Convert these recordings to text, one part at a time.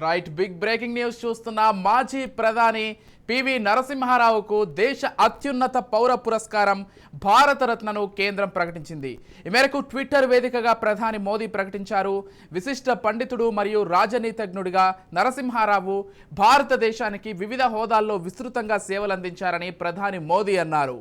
Right, big breaking news చూస్తున్న మాజీ ప్రధాని పివి నరసింహారావుకు దేశ అత్యున్నత పౌర పురస్కారం భారతరత్నను కేంద్రం ప్రకటించింది. ఈ మేరకు ట్విట్టర్ వేదికగా ప్రధాని మోదీ ప్రకటించారు. విశిష్ట పండితుడు మరియు రాజనీతిజ్ఞుడిగా నరసింహారావు భారతదేశానికి వివిధ హోదాల్లో విస్తృతంగా సేవలందించారని ప్రధాని మోదీ అన్నారు.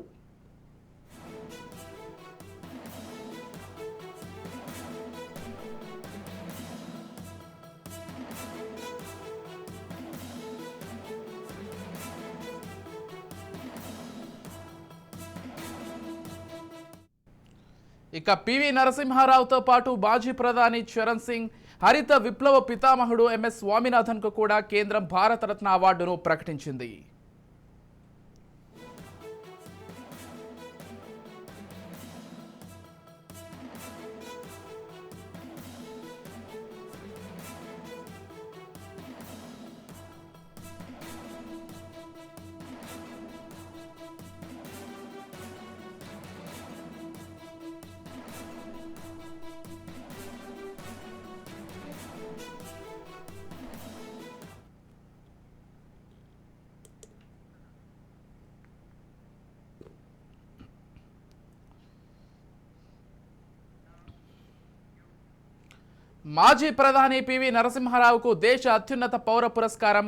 ఇక పివి నరసింహారావుతో పాటు మాజీ ప్రధాని చరణ్ సింగ్, హరిత విప్లవ పితామహుడు ఎంఎస్ స్వామినాథన్కు కూడా కేంద్రం భారతరత్న అవార్డును ప్రకటించింది. మాజీ ప్రధాని పివి నరసింహారావుకు దేశ అత్యున్నత పౌర పురస్కారం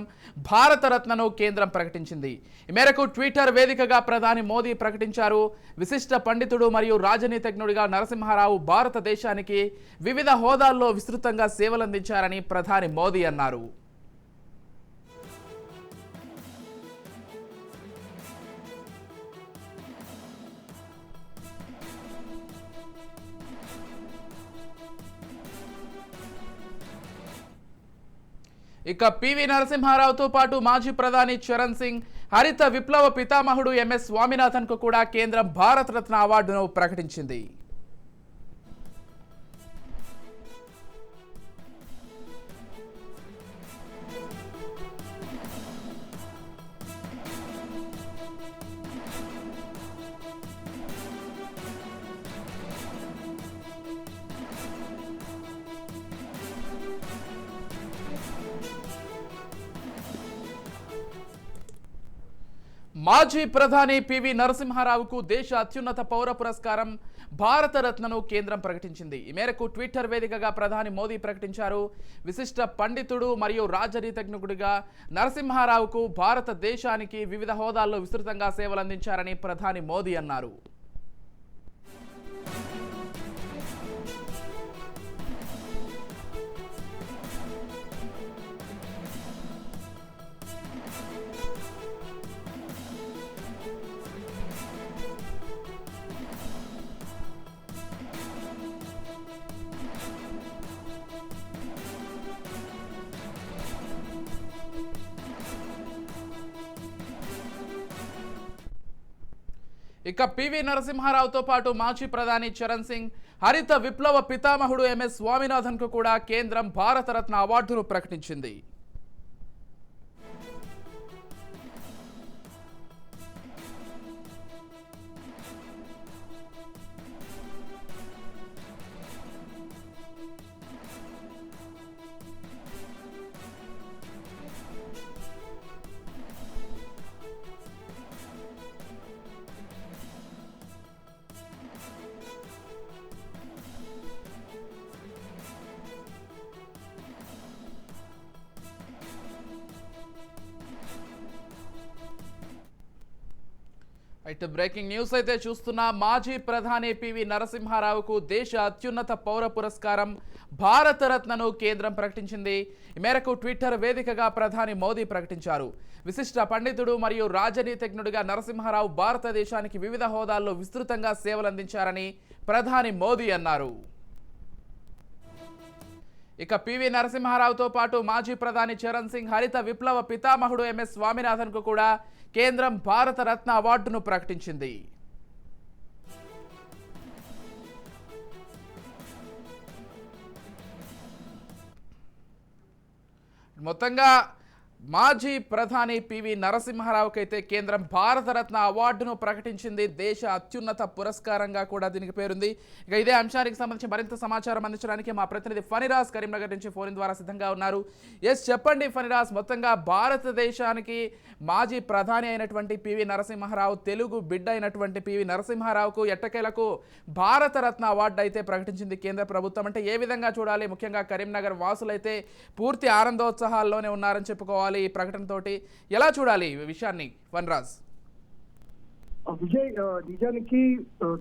భారతరత్నను కేంద్రం ప్రకటించింది. ఈ మేరకు ట్విట్టర్ వేదికగా ప్రధాని మోదీ ప్రకటించారు. విశిష్ట పండితుడు మరియు రాజనీతిజ్ఞుడిగా నరసింహారావు భారతదేశానికి వివిధ హోదాల్లో విస్తృతంగా సేవలందించారని ప్రధాని మోదీ అన్నారు. ఇక పివి నరసింహారావుతో పాటు మాజీ ప్రధాని చరణ్ సింగ్, హరిత విప్లవ పితామహుడు ఎంఎస్ స్వామినాథన్కు కూడా కేంద్రం భారతరత్న అవార్డును ప్రకటించింది. మాజీ ప్రధాని పివి నరసింహారావుకు దేశ అత్యున్నత పౌర పురస్కారం భారతరత్నను కేంద్రం ప్రకటించింది. ఈ మేరకు ట్విట్టర్ వేదికగా ప్రధాని మోదీ ప్రకటించారు. విశిష్ట పండితుడు మరియు రాజనీతిజ్ఞుడిగా నరసింహారావుకు భారతదేశానికి వివిధ హోదాల్లో విస్తృతంగా సేవలందించారని ప్రధాని మోదీ అన్నారు. ఇక పివి నరసింహారావుతో పాటు మాజీ ప్రధాని చరణ్ సింగ్, హరిత విప్లవ పితామహుడు ఎంఎస్ స్వామినాథన్కు కూడా కేంద్రం భారతరత్న అవార్డును ప్రకటించింది. అయితే బ్రేకింగ్ న్యూస్ అయితే చూస్తున్నా. మాజీ ప్రధాని పివి నరసింహారావుకు దేశ అత్యున్నత పౌర పురస్కారం భారతరత్నను కేంద్రం ప్రకటించింది. ఈ మేరకు ట్విట్టర్ వేదికగా ప్రధాని మోదీ ప్రకటించారు. విశిష్ట పండితుడు మరియు రాజనీతిజ్ఞుడిగా నరసింహారావు భారతదేశానికి వివిధ హోదాల్లో విస్తృతంగా సేవలందించారని ప్రధాని మోదీ అన్నారు. ఇక పివి నరసింహారావుతో పాటు మాజీ ప్రధాని చరణ్ సింగ్, హరిత విప్లవ పితామహుడు ఎంఎస్ స్వామినాథన్కు కూడా కేంద్రం భారతరత్న అవార్డును ప్రకటించింది. మొత్తంగా మాజీ ప్రధాని పివి నరసింహారావుకి అయితే కేంద్రం భారతరత్న అవార్డును ప్రకటించింది. దేశ అత్యున్నత పురస్కారంగా కూడా దీనికి పేరుంది. ఇక ఇదే అంశానికి సంబంధించి మరింత సమాచారం అందించడానికి మా ప్రతినిధి ఫణిరాజ్ కరీంనగర్ నుంచి ఫోన్ ద్వారా సిద్ధంగా ఉన్నారు. చెప్పండి ఫణిరాజ్, మొత్తంగా భారతదేశానికి మాజీ ప్రధాని అయినటువంటి పివి నరసింహారావు, తెలుగు బిడ్డ అయినటువంటి పివి నరసింహారావుకు ఎట్టకేలకు భారతరత్న అవార్డు అయితే ప్రకటించింది కేంద్ర ప్రభుత్వం. అంటే ఏ విధంగా చూడాలి? ముఖ్యంగా కరీంనగర్ వాసులైతే పూర్తి ఆనందోత్సాహాల్లోనే ఉన్నారని చెప్పుకోవాలి ఈ ప్రకటనతోటి. ఎలా చూడాలి ఈ విషయాన్ని వనరాజ్? విజయ్, నిజానికి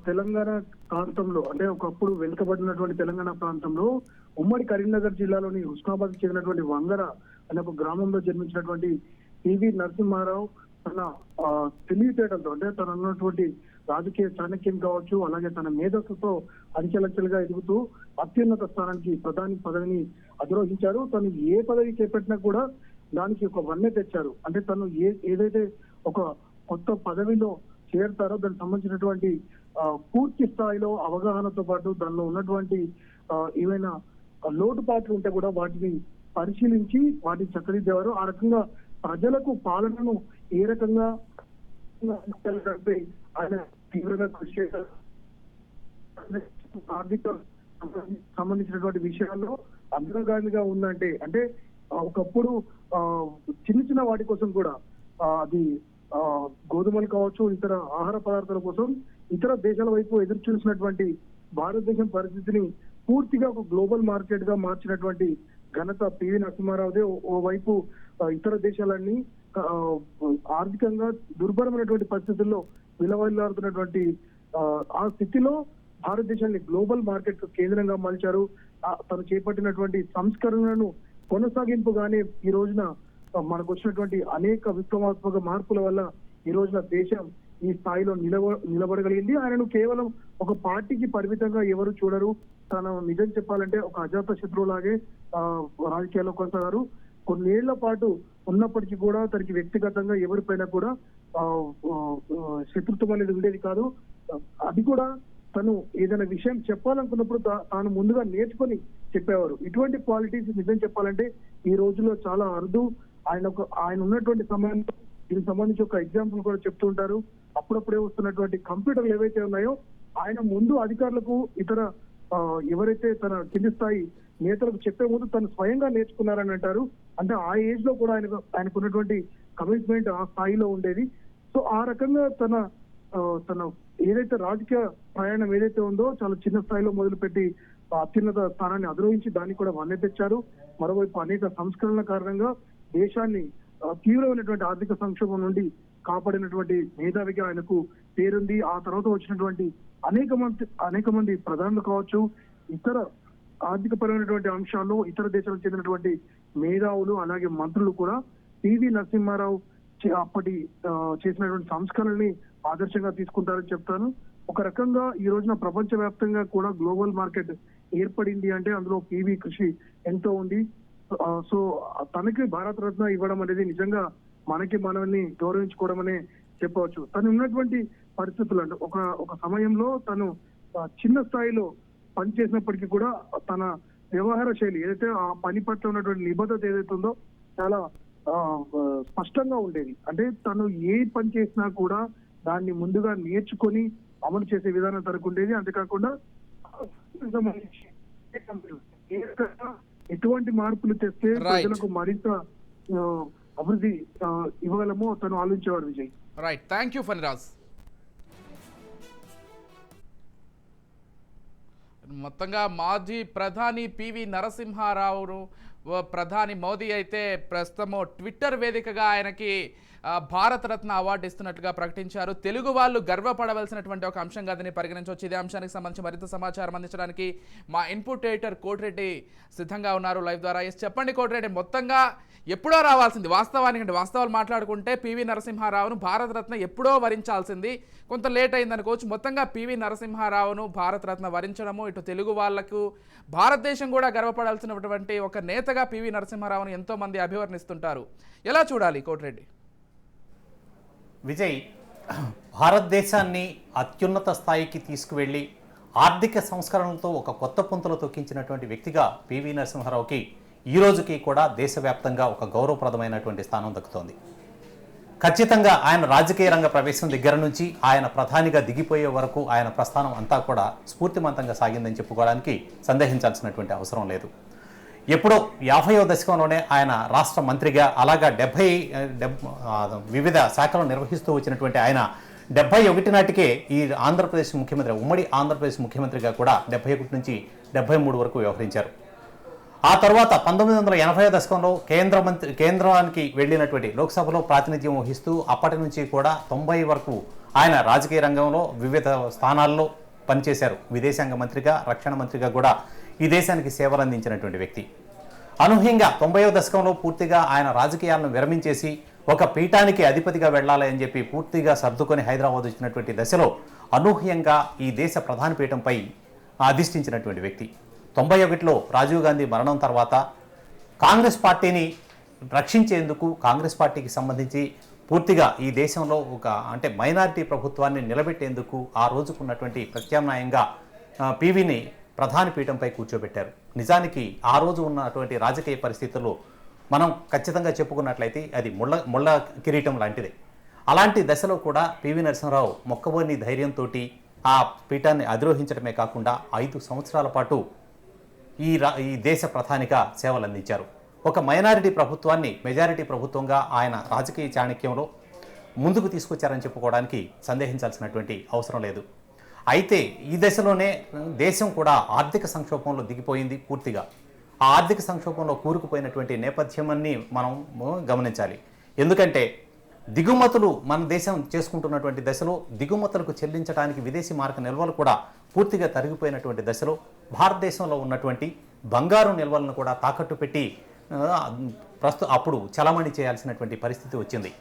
తెలంగాణ ప్రాంతంలో అంటే ఒకప్పుడు వెనుకబడినటువంటి తెలంగాణ ప్రాంతంలో ఉమ్మడి కరీంనగర్ జిల్లాలోని హుస్నాబాద్ చెందినటువంటి వంగర అనే ఒక గ్రామంలో జన్మించినటువంటి పివి నరసింహారావు తన తెలివితేటలతో అంటే తన ఉన్నటువంటి రాజకీయ చాణక్యం కావచ్చు, అలాగే తన మేధస్సుతో అంచెలంచెలుగా ఎదుగుతూ అత్యున్నత స్థానానికి ప్రధాని పదవిని అధిరోహించారు. తను ఏ పదవి చేపట్టినా కూడా దానికి ఒక వన్నె తెచ్చారు. అంటే తను ఏదైతే ఒక కొత్త పదవిలో చేరుతారో దానికి సంబంధించినటువంటి పూర్తి స్థాయిలో అవగాహనతో పాటు దానిలో ఉన్నటువంటి ఏమైనా లోటుపాట్లు ఉంటే కూడా వాటిని పరిశీలించి వాటిని చక్కదిద్దేవారు. ఆ రకంగా ప్రజలకు పాలనను ఏ రకంగా ఆయన తీవ్రంగా కృషి చేశారు. ఆర్థిక సంబంధించినటువంటి విషయాల్లో అగ్రగామిగా ఉందంటే అంటే ఒకప్పుడు చిన్న చిన్న వాటి కోసం కూడా అది గోధుమలు కావచ్చు, ఇతర ఆహార పదార్థాల కోసం ఇతర దేశాల వైపు ఎదురు చూసినటువంటి భారతదేశం పరిస్థితిని పూర్తిగా ఒక గ్లోబల్ మార్కెట్ గా మార్చినటువంటి ఘనత పివి నరసింహారావుదే. ఓవైపు ఇతర దేశాలన్నీ ఆర్థికంగా దుర్భరమైనటువంటి పరిస్థితుల్లో విలవల్లాడుతున్నటువంటి ఆ స్థితిలో భారతదేశాన్ని గ్లోబల్ మార్కెట్ కేంద్రంగా మలిచారు. తను చేపట్టినటువంటి సంస్కరణలను కొనసాగింపుగానే ఈ రోజున మనకు వచ్చినటువంటి అనేక విప్లవాత్మక మార్పుల వల్ల ఈ రోజున దేశం ఈ స్థాయిలో నిలబడగలిగింది. ఆయనను కేవలం ఒక పార్టీకి పరిమితంగా ఎవరు చూడరు. తను నిజం చెప్పాలంటే ఒక అజాత శత్రువులాగే రాజకీయాల్లో కొనసాగారు. కొన్నేళ్ల పాటు ఉన్నప్పటికీ కూడా తనకి వ్యక్తిగతంగా ఎవరిపైనా కూడా శత్రుత్వం అనేది ఉండేది కాదు. అది కూడా తను ఏదైనా విషయం చెప్పాలనుకున్నప్పుడు తాను ముందుగా నేర్చుకొని చెప్పేవారు. ఇటువంటి క్వాలిటీస్ నిజం చెప్పాలంటే ఈ రోజుల్లో చాలా అరుదు. ఆయన ఉన్నటువంటి సమయంలో దీనికి సంబంధించి ఒక ఎగ్జాంపుల్ కూడా చెప్తూ ఉంటారు. అప్పుడప్పుడే వస్తున్నటువంటి కంప్యూటర్లు ఏవైతే ఉన్నాయో ఆయన ముందు అధికారులకు ఇతర ఎవరైతే తన కింది స్థాయి నేతలకు చెప్పే ముందు తను స్వయంగా నేర్చుకున్నారని అంటారు. అంటే ఆ ఏజ్ లో కూడా ఆయనకు ఉన్నటువంటి కమిట్మెంట్ ఆ స్థాయిలో ఉండేది. సో ఆ రకంగా తన ఏదైతే రాజకీయ ప్రయాణం ఏదైతే ఉందో చాలా చిన్న స్థాయిలో మొదలుపెట్టి అత్యున్నత స్థానాన్ని అధిరోహించి దాన్ని కూడా వన్నె తెచ్చారు. మరోవైపు అనేక సంస్కరణల కారణంగా దేశాన్ని తీవ్రమైనటువంటి ఆర్థిక సంక్షోభం నుండి కాపాడినటువంటి మేధావిగా ఆయనకు పేరుంది. ఆ తర్వాత వచ్చినటువంటి అనేక మంది ప్రధానులు కావచ్చు, ఇతర ఆర్థిక పరమైనటువంటి అంశాల్లో ఇతర దేశాలకు చెందినటువంటి మేధావులు అలాగే మంత్రులు కూడా పివి నరసింహారావు అప్పటి చేసినటువంటి సంస్కరణల్ని ఆదర్శంగా తీసుకుంటారని చెప్తాను. ఒక రకంగా ఈ రోజున ప్రపంచ వ్యాప్తంగా కూడా గ్లోబల్ మార్కెట్ ఏర్పడింది అంటే అందులో పివి కృషి ఎంతో ఉంది. సో తనకి భారతరత్న ఇవ్వడం అనేది నిజంగా మనల్ని గౌరవించుకోవడం అనే చెప్పవచ్చు. తను ఉన్నటువంటి పరిస్థితులు అంటే ఒక సమయంలో తను చిన్న స్థాయిలో పనిచేసినప్పటికీ కూడా తన వ్యవహార శైలి ఏదైతే ఆ పని పట్ల ఉన్నటువంటి నిబద్ధత ఏదైతే ఉందో చాలా స్పష్టంగా ఉండేది. అంటే తను ఏ పని చేసినా కూడా దాన్ని ముందుగా నేర్చుకొని అమలు చేసే విధానం తనకు ఉండేది. అంతేకాకుండా ఎటువంటి మార్పులు తెస్తే ప్రజలకు మరింత అభివృద్ధి ఇవ్వగలమో తను ఆలోచించేవాడు. Vijay, right, thank you Phaniraj. మొత్తంగా మాజీ ప్రధాని పివి నరసింహారావును ప్రధాని మోదీ అయితే ప్రస్తుతము ట్విట్టర్ వేదికగా ఆయనకి భారతరత్న అవార్డు ఇస్తున్నట్లుగా ప్రకటించారు. తెలుగు వాళ్ళు గర్వపడవలసినటువంటి ఒక అంశంగా దీన్ని పరిగణించవచ్చు. ఇదే అంశానికి సంబంధించి మరింత సమాచారం అందించడానికి మా ఇన్పుట్ ఎడిటర్ కోటిరెడ్డి సిద్ధంగా ఉన్నారు లైవ్ ద్వారా. చెప్పండి కోటిరెడ్డి, మొత్తంగా ఎప్పుడో రావాల్సింది వాస్తవానికి, అంటే వాస్తవాలు మాట్లాడుకుంటే పివి నరసింహారావును భారతరత్న ఎప్పుడో వరించాల్సింది, కొంత లేట్ అయిందనుకోవచ్చు. మొత్తంగా పివి నరసింహారావును భారతరత్న వరించడము ఇటు తెలుగు వాళ్లకు భారతదేశం కూడా గర్వపడాల్సినటువంటి ఒక నేతగా పివి నరసింహారావును ఎంతో మంది అభివర్ణిస్తుంటారు. ఎలా చూడాలి కోటిరెడ్డి? విజయ్, భారతదేశాన్ని అత్యున్నత స్థాయికి తీసుకువెళ్ళి ఆర్థిక సంస్కరణలతో ఒక కొత్త పుంతలు తొక్కించినటువంటి వ్యక్తిగా పివి నరసింహారావుకి ఈ రోజుకి కూడా దేశవ్యాప్తంగా ఒక గౌరవప్రదమైనటువంటి స్థానం దక్కుతోంది. ఖచ్చితంగా ఆయన రాజకీయ రంగ ప్రవేశం దగ్గర నుంచి ఆయన ప్రధానిగా దిగిపోయే వరకు ఆయన ప్రస్థానం అంతా కూడా స్ఫూర్తిమంతంగా సాగిందని చెప్పుకోవడానికి సందేహించాల్సినటువంటి అవసరం లేదు. ఎప్పుడో 50వ దశకంలోనే ఆయన రాష్ట్ర మంత్రిగా, అలాగా 70 వివిధ శాఖలు నిర్వహిస్తూ వచ్చినటువంటి ఆయన 71 నాటికే ఈ ఆంధ్రప్రదేశ్ ముఖ్యమంత్రి, ఉమ్మడి ఆంధ్రప్రదేశ్ ముఖ్యమంత్రిగా కూడా 71 నుంచి 73 వరకు వ్యవహరించారు. ఆ తర్వాత 1980వ దశకంలో కేంద్రానికి వెళ్ళినటువంటి లోక్సభలో ప్రాతినిధ్యం వహిస్తూ అప్పటి నుంచి కూడా 90 వరకు ఆయన రాజకీయ రంగంలో వివిధ స్థానాల్లో పనిచేశారు. విదేశాంగ మంత్రిగా, రక్షణ మంత్రిగా కూడా ఈ దేశానికి సేవలు అందించినటువంటి వ్యక్తి. అనూహ్యంగా 90వ దశకంలో పూర్తిగా ఆయన రాజకీయాలను విరమించేసి ఒక పీఠానికి అధిపతిగా వెళ్ళాలి అని చెప్పి పూర్తిగా సర్దుకొని హైదరాబాద్ వచ్చినటువంటి దశలో అనూహ్యంగా ఈ దేశ ప్రధాన పీఠంపై అధిష్ఠించినటువంటి వ్యక్తి. 91లో రాజీవ్ గాంధీ మరణం తర్వాత కాంగ్రెస్ పార్టీని రక్షించేందుకు, కాంగ్రెస్ పార్టీకి సంబంధించి పూర్తిగా ఈ దేశంలో అంటే మైనారిటీ ప్రభుత్వాన్ని నిలబెట్టేందుకు ఆ రోజుకున్నటువంటి ప్రత్యామ్నాయంగా పివిని ప్రధాని పీఠంపై కూర్చోబెట్టారు. నిజానికి ఆ రోజు ఉన్నటువంటి రాజకీయ పరిస్థితుల్లో మనం ఖచ్చితంగా చెప్పుకున్నట్లయితే అది ముళ్ళ కిరీటం లాంటిదే. అలాంటి దశలో కూడా పివి నరసింహారావు మొక్కబోని ధైర్యంతో ఆ పీఠాన్ని అధిరోహించడమే కాకుండా 5 సంవత్సరాల పాటు ఈ దేశ ప్రధానిగా సేవలు అందించారు. ఒక మైనారిటీ ప్రభుత్వాన్ని మెజారిటీ ప్రభుత్వంగా ఆయన రాజకీయ చాణక్యంలో ముందుకు తీసుకొచ్చారని చెప్పుకోవడానికి సందేహించాల్సినటువంటి అవసరం లేదు. అయితే ఈ దశలోనే దేశం కూడా ఆర్థిక సంక్షోభంలో దిగిపోయింది పూర్తిగా. ఆ ఆర్థిక సంక్షోభంలో కూరుకుపోయినటువంటి నేపథ్యాన్ని మనం గమనించాలి. ఎందుకంటే దిగుమతులు మన దేశం చేసుకుంటున్నటువంటి దశలో దిగుమతులకు చెల్లించడానికి విదేశీ మార్క నిల్వలు కూడా పూర్తిగా తరిగిపోయినటువంటి దశలో భారతదేశంలో ఉన్నటువంటి బంగారు నిల్వలను కూడా తాకట్టు పెట్టి అప్పుడు చలామణి చేయాల్సినటువంటి పరిస్థితి వచ్చింది.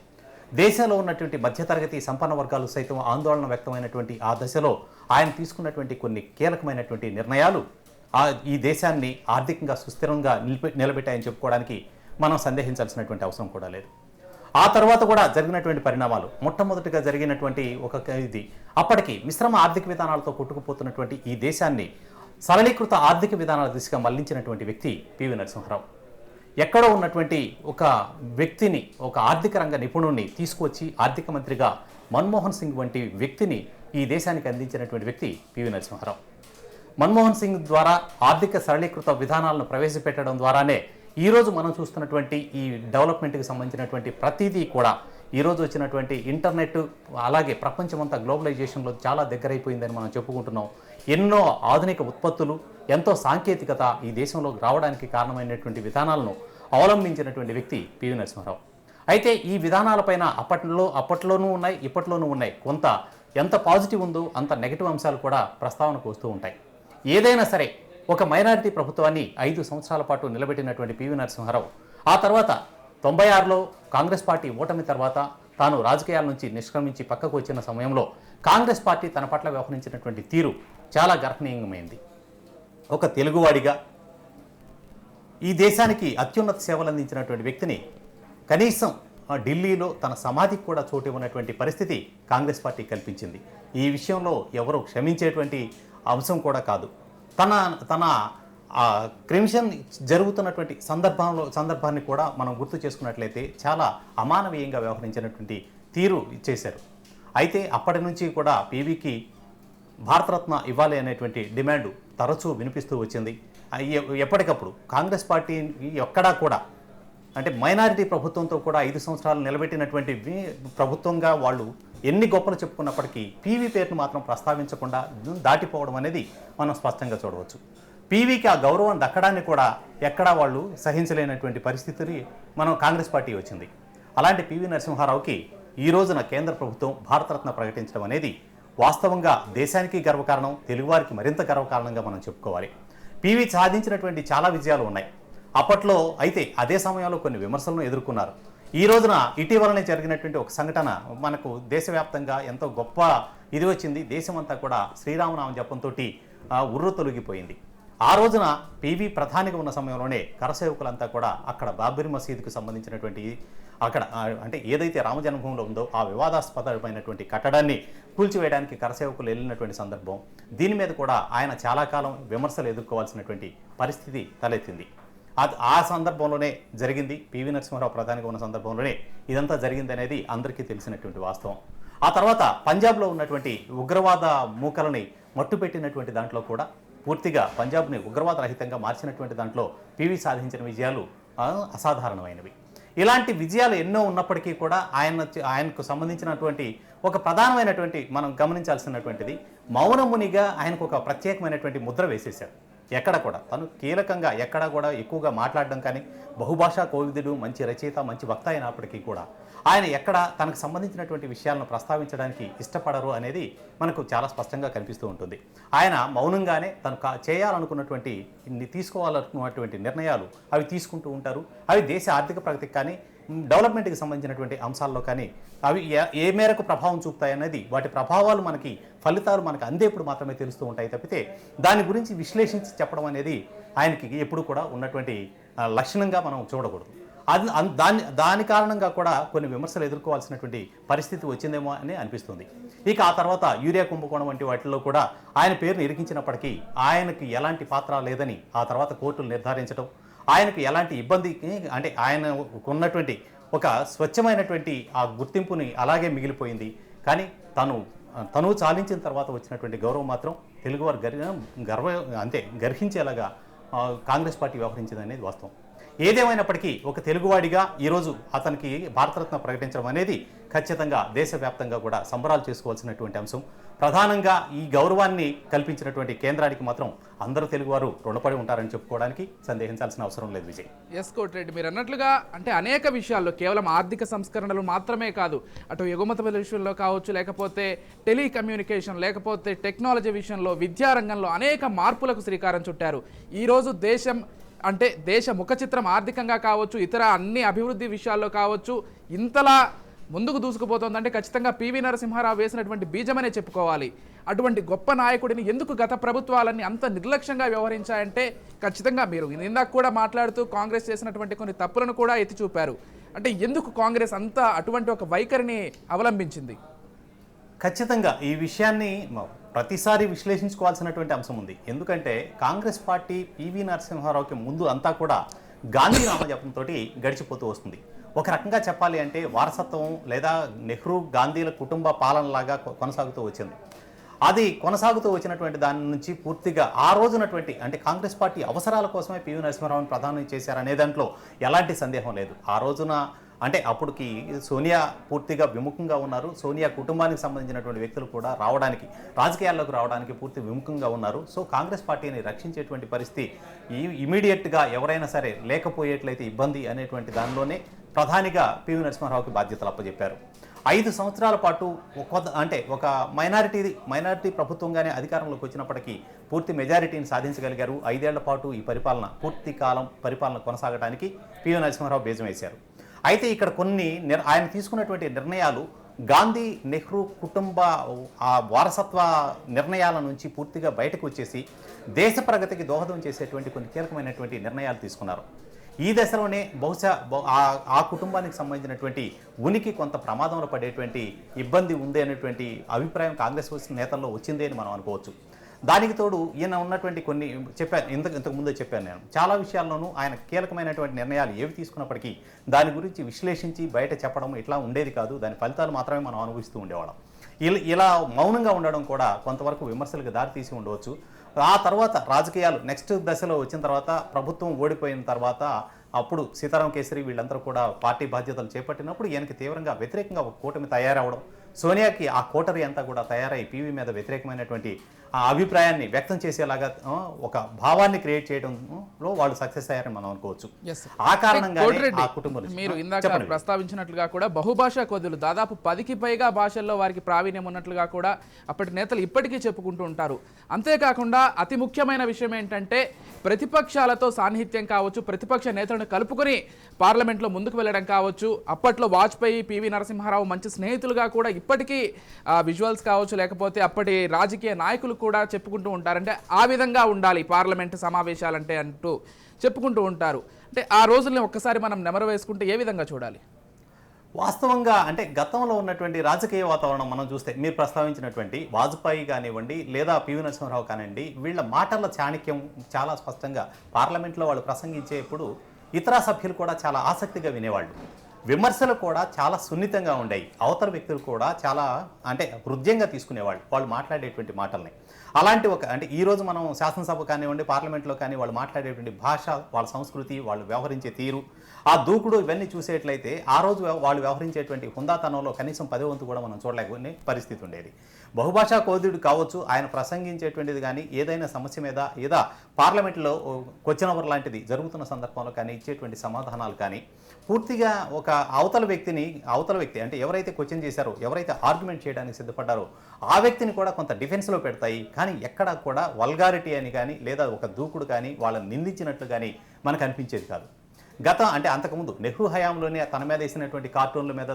దేశంలో ఉన్నటువంటి మధ్యతరగతి సంపన్న వర్గాలు సైతం ఆందోళన వ్యక్తమైనటువంటి ఆ దశలో ఆయన తీసుకున్నటువంటి కొన్ని కీలకమైనటువంటి నిర్ణయాలు ఈ దేశాన్ని ఆర్థికంగా సుస్థిరంగా నిలబెట్టాయని చెప్పుకోవడానికి మనం సందేహించాల్సినటువంటి అవసరం కూడా లేదు. ఆ తర్వాత కూడా జరిగినటువంటి పరిణామాలు, మొట్టమొదటిగా జరిగినటువంటి అప్పటికి మిశ్రమ ఆర్థిక విధానాలతో కొట్టుకుపోతున్నటువంటి ఈ దేశాన్ని సరళీకృత ఆర్థిక విధానాల దిశగా మళ్లించినటువంటి వ్యక్తి పివి నరసింహారావు. ఎక్కడో ఉన్నటువంటి ఒక వ్యక్తిని, ఒక ఆర్థిక రంగ నిపుణుడిని తీసుకువచ్చి ఆర్థిక మంత్రిగా మన్మోహన్ సింగ్ వంటి వ్యక్తిని ఈ దేశానికి అందించినటువంటి వ్యక్తి పివి నరసింహారావు. మన్మోహన్ సింగ్ ద్వారా ఆర్థిక సరళీకృత విధానాలను ప్రవేశపెట్టడం ద్వారానే ఈరోజు మనం చూస్తున్నటువంటి ఈ డెవలప్మెంట్కి సంబంధించినటువంటి ప్రతిదీ కూడా ఈరోజు వచ్చినటువంటి ఇంటర్నెట్, అలాగే ప్రపంచమంతా గ్లోబలైజేషన్లో చాలా దగ్గరైపోయిందని మనం చెప్పుకుంటున్నాం. ఎన్నో ఆధునిక ఉత్పత్తులు, ఎంతో సాంకేతికత ఈ దేశంలోకి రావడానికి కారణమైనటువంటి విధానాలను అవలంబించినటువంటి వ్యక్తి పివి నరసింహారావు. అయితే ఈ విధానాలపైన అప్పట్లోనూ ఉన్నాయి, ఇప్పట్లోనూ ఉన్నాయి. కొంత ఎంత పాజిటివ్ ఉందో అంత నెగిటివ్ అంశాలు కూడా ప్రస్తావనకు వస్తూ ఉంటాయి. ఏదైనా సరే ఒక మైనారిటీ ప్రభుత్వాన్ని 5 సంవత్సరాల పాటు నిలబెట్టినటువంటి పివి నరసింహారావు ఆ తర్వాత 96లో కాంగ్రెస్ పార్టీ ఓటమి తర్వాత తాను రాజకీయాల నుంచి నిష్క్రమించి పక్కకు వచ్చిన సమయంలో కాంగ్రెస్ పార్టీ తన పట్ల వ్యవహరించినటువంటి తీరు చాలా గర్హనీయమైంది. ఒక తెలుగువాడిగా ఈ దేశానికి అత్యున్నత సేవలు అందించినటువంటి వ్యక్తిని కనీసం ఢిల్లీలో తన సమాధికి కూడా చోటు ఇవ్వనటువంటి పరిస్థితి కాంగ్రెస్ పార్టీ కల్పించింది. ఈ విషయంలో ఎవరు క్షమించేటువంటి అంశం కూడా కాదు. తన క్రిమిషన్ జరుగుతున్నటువంటి సందర్భాన్ని కూడా మనం గుర్తు చేసుకున్నట్లయితే చాలా అమానవీయంగా వ్యవహరించినటువంటి తీరు ఇచ్చేశారు. అయితే అప్పటి నుంచి కూడా పీవీకి భారతరత్న ఇవ్వాలి అనేటువంటి డిమాండ్ తరచూ వినిపిస్తూ వచ్చింది. ఎప్పటికప్పుడు కాంగ్రెస్ పార్టీ ఎక్కడా కూడా, అంటే మైనారిటీ ప్రభుత్వంతో కూడా 5 సంవత్సరాలు నిలబెట్టినటువంటి ప్రభుత్వంగా వాళ్ళు ఎన్ని గొప్పలు చెప్పుకున్నప్పటికీ పీవీ పేరును మాత్రం ప్రస్తావించకుండా దాటిపోవడం అనేది మనం స్పష్టంగా చూడవచ్చు. పీవీకి ఆ గౌరవం దక్కడాన్ని కూడా ఎక్కడా వాళ్ళు సహించలేనటువంటి పరిస్థితిని మనం కాంగ్రెస్ పార్టీ వచ్చింది. అలాంటి పివి నరసింహారావుకి ఈ రోజున కేంద్ర ప్రభుత్వం భారతరత్న ప్రకటించడం అనేది వాస్తవంగా దేశానికి గర్వకారణం, తెలుగువారికి మరింత గర్వకారణంగా మనం చెప్పుకోవాలి. పీవీ సాధించినటువంటి చాలా విజయాలు ఉన్నాయి అప్పట్లో. అయితే అదే సమయంలో కొన్ని విమర్శలను ఎదుర్కొన్నారు. ఈ రోజున ఇటీవలనే జరిగినటువంటి ఒక సంఘటన మనకు దేశవ్యాప్తంగా ఎంతో గొప్ప ఇది వచ్చింది. దేశమంతా కూడా శ్రీరామనామ జపంతో ఉర్రు తొలగిపోయింది. ఆ రోజున పీవీ ప్రధానిగా ఉన్న సమయంలోనే కరసేవకులంతా కూడా అక్కడ బాబ్రీ మసీదుకు సంబంధించినటువంటి అక్కడ అంటే ఏదైతే రామజన్మభూమిలో ఉందో ఆ వివాదాస్పదమైనటువంటి కట్టడాన్ని కూల్చివేయడానికి కరసేవకులు వెళ్ళినటువంటి సందర్భం. దీని మీద కూడా ఆయన చాలా కాలం విమర్శలు ఎదుర్కోవాల్సినటువంటి పరిస్థితి తలెత్తింది. అది ఆ సందర్భంలోనే జరిగింది. పివి నరసింహారావు ప్రధానిగా ఉన్న సందర్భంలోనే ఇదంతా జరిగింది అనేది అందరికీ తెలిసినటువంటి వాస్తవం. ఆ తర్వాత పంజాబ్లో ఉన్నటువంటి ఉగ్రవాద మూకలని మట్టుపెట్టినటువంటి దాంట్లో కూడా పూర్తిగా పంజాబ్ని ఉగ్రవాద రహితంగా మార్చినటువంటి దాంట్లో పివి సాధించిన విజయాలు అసాధారణమైనవి. ఇలాంటి విజయాలు ఎన్నో ఉన్నప్పటికీ కూడా ఆయనకు సంబంధించినటువంటి ఒక ప్రధానమైనటువంటి మనం గమనించాల్సినటువంటిది, మౌనమునిగా ఆయనకు ఒక ప్రత్యేకమైనటువంటి ముద్ర వేసేశారు. ఎక్కడ కూడా తను కీలకంగా ఎక్కడ కూడా ఎక్కువగా మాట్లాడడం కానీ, బహుభాషా కోవిదుడు, మంచి రచయిత, మంచి వక్త అయినప్పటికీ కూడా ఆయన ఎక్కడ తనకు సంబంధించినటువంటి విషయాలను ప్రస్తావించడానికి ఇష్టపడరు అనేది మనకు చాలా స్పష్టంగా కనిపిస్తూ ఉంటుంది. ఆయన మౌనంగానే తను చేయాలనుకున్నటువంటి తీసుకోవాలనుకున్నటువంటి నిర్ణయాలు అవి తీసుకుంటూ ఉంటారు. అవి దేశ ఆర్థిక ప్రగతికి కానీ, డెవలప్మెంట్కి సంబంధించినటువంటి అంశాల్లో కానీ అవి ఏ మేరకు ప్రభావం చూపుతాయనేది, వాటి ప్రభావాలు మనకి ఫలితాలు మనకు అందేప్పుడు మాత్రమే తెలుస్తూ ఉంటాయి తప్పితే దాని గురించి విశ్లేషించి చెప్పడం అనేది ఆయనకి ఎప్పుడు కూడా ఉన్నటువంటి లక్షణంగా మనం చూడకూడదు. దాని కారణంగా కూడా కొన్ని విమర్శలు ఎదుర్కోవాల్సినటువంటి పరిస్థితి వచ్చిందేమో అని అనిపిస్తుంది. ఇక ఆ తర్వాత యూరియా కుంభకోణం వంటి వాటిల్లో కూడా ఆయన పేరును ఇరికించినప్పటికీ ఆయనకి ఎలాంటి పాత్ర లేదని ఆ తర్వాత కోర్టులు నిర్ధారించడం, ఆయనకు ఎలాంటి ఇబ్బంది అంటే ఆయన ఉన్నటువంటి ఒక స్వచ్ఛమైనటువంటి ఆ గుర్తింపుని అలాగే మిగిలిపోయింది. కానీ తను చాలించిన తర్వాత వచ్చినటువంటి గౌరవం మాత్రం తెలుగువారు గర్హించేలాగా కాంగ్రెస్ పార్టీ వ్యవహరించింది అనేది వాస్తవం. ఏదేమైనప్పటికీ ఒక తెలుగువాడిగా ఈరోజు అతనికి భారతరత్న ప్రకటించడం అనేది ఖచ్చితంగా దేశవ్యాప్తంగా కూడా సంబరాలు చేసుకోవాల్సినటువంటి అంశం. ప్రధానంగా ఈ గౌరవాన్ని కల్పించినటువంటి కేంద్రానికి మాత్రం అందరూ తెలుగువారు రుణపడి ఉంటారని చెప్పుకోవడానికి సందేహించాల్సిన అవసరం లేదు. విజయ్, ఎస్ కోటిరెడ్డి, మీరు అన్నట్లుగా అంటే అనేక విషయాల్లో కేవలం ఆర్థిక సంస్కరణలు మాత్రమే కాదు, అటు ఎగుమతుల విషయంలో కావచ్చు, లేకపోతే టెలికమ్యూనికేషన్, లేకపోతే టెక్నాలజీ విషయంలో, విద్యారంగంలో అనేక మార్పులకు శ్రీకారం చుట్టారు. ఈరోజు దేశ ముఖ చిత్రం ఆర్థికంగా కావచ్చు, ఇతర అన్ని అభివృద్ధి విషయాల్లో కావచ్చు ఇంతలా ముందుకు దూసుకుపోతుందంటే ఖచ్చితంగా పివి నరసింహారావు వేసినటువంటి బీజమనే చెప్పుకోవాలి. అటువంటి గొప్ప నాయకుడిని ఎందుకు గత ప్రభుత్వాలన్నీ అంత నిర్లక్ష్యంగా వ్యవహరించాయంటే ఖచ్చితంగా మీరు ఇందాక కూడా మాట్లాడుతూ కాంగ్రెస్ చేసినటువంటి కొన్ని తప్పులను కూడా ఎత్తి చూపారు. అంటే ఎందుకు కాంగ్రెస్ అంత అటువంటి ఒక వైఖరిని అవలంబించింది? ఖచ్చితంగా ఈ విషయాన్ని ప్రతిసారి విశ్లేషించుకోవాల్సినటువంటి అంశం ఉంది. ఎందుకంటే కాంగ్రెస్ పార్టీ పివి నరసింహారావుకి ముందు అంతా కూడా గాంధీ నామజపంతో గడిచిపోతూ వస్తుంది. ఒక రకంగా చెప్పాలి అంటే వారసత్వం లేదా నెహ్రూ గాంధీల కుటుంబ పాలనలాగా కొనసాగుతూ వచ్చింది. అది కొనసాగుతూ వచ్చినటువంటి దాని నుంచి పూర్తిగా ఆ రోజునటువంటి అంటే కాంగ్రెస్ పార్టీ అవసరాల కోసమే పివి నరసింహారావుని ప్రధానం చేశారనే దాంట్లో ఎలాంటి సందేహం లేదు. ఆ రోజున అంటే అప్పటికి సోనియా పూర్తిగా విముఖంగా ఉన్నారు. సోనియా కుటుంబానికి సంబంధించినటువంటి వ్యక్తులు కూడా రాజకీయాల్లోకి రావడానికి పూర్తి విముఖంగా ఉన్నారు. సో కాంగ్రెస్ పార్టీని రక్షించేటువంటి పరిస్థితి ఇమీడియట్గా ఎవరైనా సరే లేకపోయేట్లయితే ఇబ్బంది అనేటువంటి దానిలోనే ప్రధానిగా పివి నరసింహారావుకి బాధ్యతలు అప్పచెప్పారు. 5 సంవత్సరాల పాటు ఒక మైనారిటీ ప్రభుత్వంగానే అధికారంలోకి వచ్చినప్పటికీ పూర్తి మెజారిటీని సాధించగలిగారు. 5 ఏళ్ల పాటు ఈ పూర్తి కాలం పరిపాలన కొనసాగడానికి పివి నరసింహారావు బీజం వేశారు. అయితే ఇక్కడ ఆయన తీసుకున్నటువంటి నిర్ణయాలు గాంధీ నెహ్రూ కుటుంబ ఆ వారసత్వ నిర్ణయాల నుంచి పూర్తిగా బయటకు వచ్చేసి దేశ ప్రగతికి దోహదం చేసేటువంటి కొన్ని కీలకమైనటువంటి నిర్ణయాలు తీసుకున్నారు. ఈ దశలోనే బహుశా ఆ కుటుంబానికి సంబంధించినటువంటి ఉనికి కొంత ప్రమాదంలో పడేటువంటి ఇబ్బంది ఉంది అనేటువంటి అభిప్రాయం కాంగ్రెస్ నేతల్లో వచ్చింది అని మనం అనుకోవచ్చు. దానికి తోడు ఈయన ఉన్నటువంటి కొన్ని ఇంతకు ముందే చెప్పాను నేను, చాలా విషయాల్లోనూ ఆయన కీలకమైనటువంటి నిర్ణయాలు ఏవి తీసుకున్నప్పటికీ దాని గురించి విశ్లేషించి బయట చెప్పడం ఇట్లా ఉండేది కాదు. దాని ఫలితాలు మాత్రమే మనం అనుభవిస్తూ ఉండేవాళ్ళం. ఇలా మౌనంగా ఉండడం కూడా కొంతవరకు విమర్శలకు దారితీసి ఉండవచ్చు. ఆ తర్వాత రాజకీయాలు నెక్స్ట్ దశలో వచ్చిన తర్వాత ప్రభుత్వం ఓడిపోయిన తర్వాత అప్పుడు సీతారాం కేసరి వీళ్ళందరూ కూడా పార్టీ బాధ్యతలు చేపట్టినప్పుడు ఈయనకి తీవ్రంగా వ్యతిరేకంగా ఒక కూటమి తయారవడం, సోనియాకి ఆ కోటరీ అంతా కూడా తయారై పివి మీద వ్యతిరేకమైనటువంటి ఆ అభిప్రాయాన్ని వ్యక్తం చేసేలాగా ఒక భావాన్ని క్రియేట్ చేయడంలో వాళ్ళు సక్సెస్ అయ్యారని మనం అనుకోవచ్చు. ఆ కారణంగా మీరు ఇందాక ప్రస్తావించినట్లుగా కూడా బహుభాషా కోవిదులు దాదాపు 10కి పైగా భాషల్లో వారికి ప్రావీణ్యం ఉన్నట్లుగా కూడా అప్పటి నేతలు ఇప్పటికీ చెప్పుకుంటూ ఉంటారు. అంతేకాకుండా అతి ముఖ్యమైన విషయం ఏంటంటే ప్రతిపక్షాలతో సాన్నిహిత్యం కావచ్చు, ప్రతిపక్ష నేతలను కలుపుకొని పార్లమెంట్లో ముందుకు వెళ్ళడం కావచ్చు. అప్పట్లో వాజ్పేయి, పివి నరసింహారావు మంచి స్నేహితులుగా కూడా ఇప్పటికీ విజువల్స్ కావచ్చు, లేకపోతే అప్పటి రాజకీయ నాయకులు కూడా చెప్పుకుంటూ ఉంటారంటే ఆ విధంగా ఉండాలి పార్లమెంటు సమావేశాలంటే అంటూ చెప్పుకుంటూ ఉంటారు. అంటే ఆ రోజుల్ని ఒక్కసారి మనం నెమరు వేసుకుంటే ఏ విధంగా చూడాలి? వాస్తవంగా అంటే గతంలో ఉన్నటువంటి రాజకీయ వాతావరణం మనం చూస్తే మీరు ప్రస్తావించినటువంటి వాజ్పేయి కానివ్వండి లేదా పివి నరసింహారావు కానివ్వండి, వీళ్ళ మాటల చాణక్యం చాలా స్పష్టంగా పార్లమెంట్లో వాళ్ళు ప్రసంగించేప్పుడు ఇతర సభ్యులు కూడా చాలా ఆసక్తిగా వినేవాళ్ళు. విమర్శలు కూడా చాలా సున్నితంగా ఉండేవి. అవతల వ్యక్తులు కూడా చాలా అంటే హృదయంగా తీసుకునేవాళ్ళు వాళ్ళు మాట్లాడేటువంటి మాటల్ని. అలాంటి అంటే ఈరోజు మనం శాసనసభ కానివ్వండి, పార్లమెంట్లో కానీ వాళ్ళు మాట్లాడేటువంటి భాష, వాళ్ళ సంస్కృతి, వాళ్ళు వ్యవహరించే తీరు, ఆ దూకుడు ఇవన్నీ చూసేట్లయితే ఆ రోజు వాళ్ళు వ్యవహరించేటువంటి హుందాతనంలో కనీసం 10వ వంతు కూడా మనం చూడలేకునే పరిస్థితి ఉండేది. బహుభాషా కోవిదుడు కావచ్చు, ఆయన ప్రసంగించేటువంటిది కానీ ఏదైనా సమస్య మీద ఏదా పార్లమెంట్లో క్వశ్చన్ అవర్ లాంటిది జరుగుతున్న సందర్భంలో కానీ ఇచ్చేటువంటి సమాధానాలు కానీ పూర్తిగా ఒక అవతల వ్యక్తి అంటే ఎవరైతే క్వశ్చన్ చేశారో, ఎవరైతే ఆర్గ్యుమెంట్ చేయడానికి సిద్ధపడ్డారో ఆ వ్యక్తిని కూడా కొంత డిఫెన్స్లో పెడతాయి. కానీ ఎక్కడా కూడా వల్గారిటీ అని కానీ లేదా ఒక దూకుడు కానీ వాళ్ళని నిందించినట్లు కానీ మనకు అనిపించేది కాదు. అంటే అంతకుముందు నెహ్రూ హయాంలోనే తన మీద వేసినటువంటి కార్టూన్ల మీద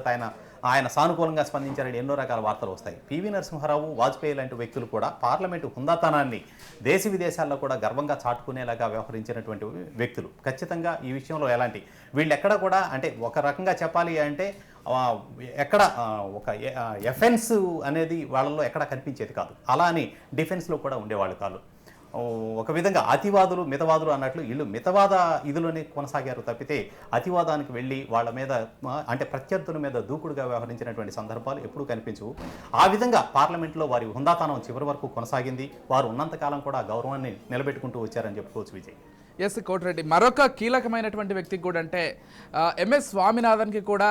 ఆయన సానుకూలంగా స్పందించారని ఎన్నో రకాల వార్తలు వస్తాయి. పివి నరసింహారావు, వాజ్పేయి లాంటి వ్యక్తులు కూడా పార్లమెంటు హుందాతనాన్ని దేశ విదేశాల్లో కూడా గర్వంగా చాటుకునేలాగా వ్యవహరించినటువంటి వ్యక్తులు. ఖచ్చితంగా ఈ విషయంలో వీళ్ళు ఎక్కడ కూడా అంటే ఒక రకంగా చెప్పాలి అంటే ఎక్కడ ఒక ఎఫెన్స్ అనేది వాళ్ళలో ఎక్కడ కనిపించేది కాదు. అలా అని డిఫెన్స్లో కూడా ఉండేవాళ్ళు కాదు. ఒక విధంగా అతివాదులు మితవాదులు అన్నట్లు వీళ్ళు మితవాద ఇదిలోనే కొనసాగారు తప్పితే అతివాదానికి వెళ్ళి వాళ్ళ మీద అంటే ప్రత్యర్థుల మీద దూకుడుగా వ్యవహరించినటువంటి సందర్భాలు ఎప్పుడూ కనిపించవు. ఆ విధంగా పార్లమెంట్లో వారి హుందాతనం చివరి వరకు కొనసాగింది. వారు ఉన్నంతకాలం కూడా గౌరవాన్ని నిలబెట్టుకుంటూ వచ్చారని చెప్పుకోవచ్చు విజయ్. ఎస్ కోటిరెడ్డి, మరొక కీలకమైనటువంటి వ్యక్తికి కూడా అంటే ఎంఎస్ స్వామినాథన్కి కూడా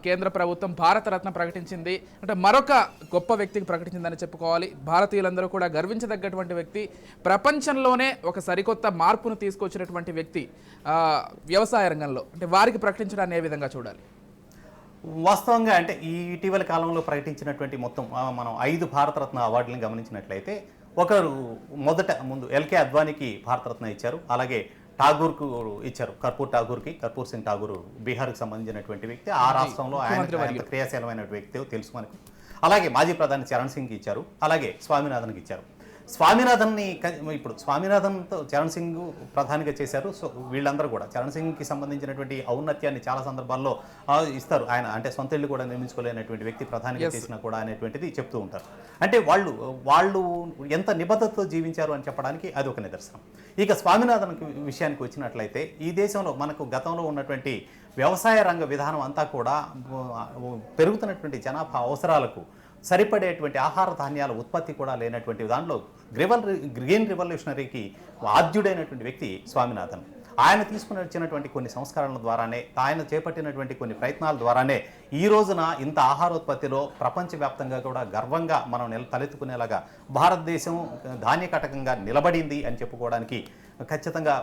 కేంద్ర ప్రభుత్వం భారతరత్న ప్రకటించింది. అంటే మరొక గొప్ప వ్యక్తికి ప్రకటించిందని చెప్పుకోవాలి. భారతీయులందరూ కూడా గర్వించదగ్గటువంటి వ్యక్తి, ప్రపంచంలోనే ఒక సరికొత్త మార్పును తీసుకొచ్చినటువంటి వ్యక్తి వ్యవసాయ రంగంలో. అంటే వారికి ప్రకటించడాన్ని ఏ విధంగా చూడాలి? వాస్తవంగా అంటే ఈ ఇటీవల కాలంలో ప్రకటించినటువంటి మొత్తం మనం 5 భారతరత్న అవార్డులను గమనించినట్లయితే ముందు ఎల్కే అద్వానీకి భారతరత్న ఇచ్చారు. అలాగే ఠాగూర్కు ఇచ్చారు, కర్పూర్ సింగ్ ఠాగూర్ బీహార్కి సంబంధించినటువంటి వ్యక్తి. ఆ రాష్ట్రంలో ఆయన క్రియాశీలమైన వ్యక్తి తెలుసు మనకు. అలాగే మాజీ ప్రధాని చరణ్ సింగ్కి ఇచ్చారు. అలాగే స్వామినాథన్కి ఇచ్చారు. ఇప్పుడు స్వామినాథన్తో చరణ్ సింగ్ ప్రధానిగా చేశారు. సో వీళ్ళందరూ కూడా చరణ్ సింగ్కి సంబంధించినటువంటి ఔన్నత్యాన్ని చాలా సందర్భాల్లో ఇస్తారు. ఆయన అంటే సొంత ఇల్లు కూడా నిర్మించుకోలేనటువంటి వ్యక్తి ప్రధానిగా చేసినా కూడా అనేటువంటిది చెప్తూ ఉంటారు. అంటే వాళ్ళు ఎంత నిబద్ధతతో జీవించారు అని చెప్పడానికి అది ఒక నిదర్శనం. ఇక స్వామినాథన్ విషయానికి వచ్చినట్లయితే ఈ దేశంలో మనకు గతంలో ఉన్నటువంటి వ్యవసాయ రంగ విధానం అంతా కూడా పెరుగుతున్నటువంటి జనాభా అవసరాలకు సరిపడేటువంటి ఆహార ధాన్యాల ఉత్పత్తి కూడా లేనటువంటి దాంట్లో గ్రీన్ రివల్యూషనరీకి ఆద్యుడైనటువంటి వ్యక్తి స్వామినాథన్. ఆయన తీసుకుని వచ్చినటువంటి కొన్ని సంస్కరణల ద్వారానే, ఆయన చేపట్టినటువంటి కొన్ని ప్రయత్నాల ద్వారానే ఈ రోజున ఇంత ఆహారోత్పత్తిలో ప్రపంచవ్యాప్తంగా కూడా గర్వంగా మనం తలెత్తుకునేలాగా భారతదేశం ధాన్య కటకంగా నిలబడింది అని చెప్పుకోవడానికి ఖచ్చితంగా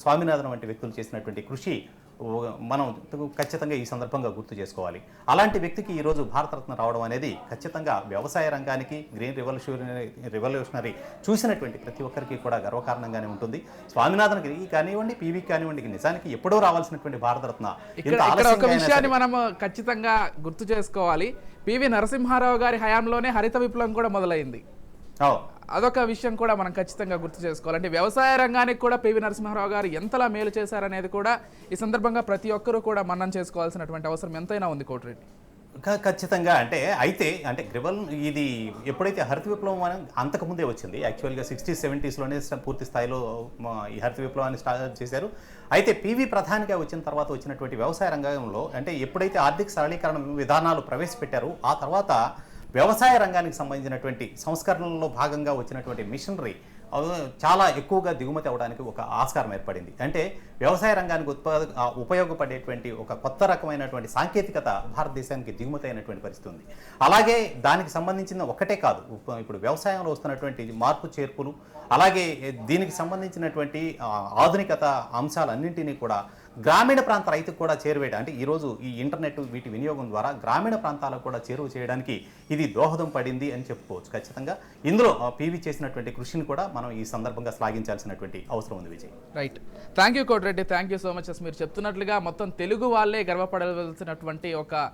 స్వామినాథన్ వంటి వ్యక్తులు చేసినటువంటి కృషి మనం ఖచ్చితంగా ఈ సందర్భంగా గుర్తు చేసుకోవాలి. అలాంటి వ్యక్తికి ఈరోజు భారతరత్న రావడం అనేది ఖచ్చితంగా వ్యవసాయ రంగానికి, గ్రీన్ రివల్యూషనరీ చూసినటువంటి ప్రతి ఒక్కరికి కూడా గర్వకారణంగానే ఉంటుంది. స్వామినాథన్కి కానివ్వండి, పీవీకి కానివ్వండి, నిజానికి ఎప్పుడో రావాల్సినటువంటి భారతరత్న. ఇక్కడ ఒక విషయాన్ని మనం ఖచ్చితంగా గుర్తు చేసుకోవాలి. పివి నరసింహారావు గారి హయాంలోనే హరిత విప్లవం కూడా మొదలైంది. అదొక విషయం కూడా మనం ఖచ్చితంగా గుర్తు చేసుకోవాలి. అంటే వ్యవసాయ రంగానికి కూడా పివి నరసింహారావు గారు ఎంతలా మేలు చేశారనేది కూడా ఈ సందర్భంగా ప్రతి ఒక్కరూ కూడా మన్నం చేసుకోవాల్సినటువంటి అవసరం ఎంతైనా ఉంది కోటిరెడ్డి. ఖచ్చితంగా అంటే ఇది ఎప్పుడైతే హరిత విప్లవం అంతకుముందే వచ్చింది. యాక్చువల్గా 60s 70sలోనే పూర్తి స్థాయిలో ఈ హరిత విప్లవాన్ని స్టార్ట్ చేశారు. అయితే పీవీ ప్రధానిగా వచ్చిన తర్వాత వచ్చినటువంటి వ్యవసాయ రంగంలో అంటే ఎప్పుడైతే ఆర్థిక సరళీకరణ విధానాలు ప్రవేశపెట్టారో ఆ తర్వాత వ్యవసాయ రంగానికి సంబంధించినటువంటి సంస్కరణలో భాగంగా వచ్చినటువంటి మిషనరీ చాలా ఎక్కువగా దిగుమతి అవ్వడానికి ఒక ఆస్కారం ఏర్పడింది. అంటే వ్యవసాయ రంగానికి ఉపయోగపడేటువంటి ఒక కొత్త రకమైనటువంటి సాంకేతికత భారతదేశానికి దిగుమతి అయినటువంటి పరిస్థితి ఉంది. అలాగే దానికి సంబంధించిన ఒక్కటే కాదు, ఇప్పుడు వ్యవసాయంలో వస్తున్నటువంటి మార్పు చేర్పులు, అలాగే దీనికి సంబంధించినటువంటి ఆధునికత అంశాలన్నింటినీ కూడా గ్రామీణ ప్రాంత రైతుకు కూడా చేరువేయడం, అంటే ఈరోజు ఈ ఇంటర్నెట్ వీటి వినియోగం ద్వారా గ్రామీణ ప్రాంతాలకు కూడా చేరువ చేయడానికి ఇది దోహదం పడింది అని చెప్పుకోవచ్చు. ఖచ్చితంగా ఇందులో పీవీ చేసినటువంటి కృషిని కూడా మనం ఈ సందర్భంగా శ్లాఘించాల్సినటువంటి అవసరం ఉంది Vijay. Right, thank you Koti Reddy, thank you so much. మీరు చెప్తున్నట్లుగా మొత్తం తెలుగు వాళ్ళే గర్వపడవలసినటువంటి ఒక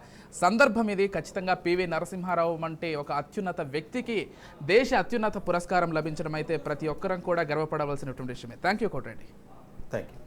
సందర్భం ఇది. ఖచ్చితంగా పివి నరసింహారావు వంటి ఒక అత్యున్నత వ్యక్తికి దేశ అత్యున్నత పురస్కారం లభించడం అయితే ప్రతి ఒక్కరం కూడా గర్వపడవలసినటువంటి విషయమే. Thank you Koti Reddy. Thank you.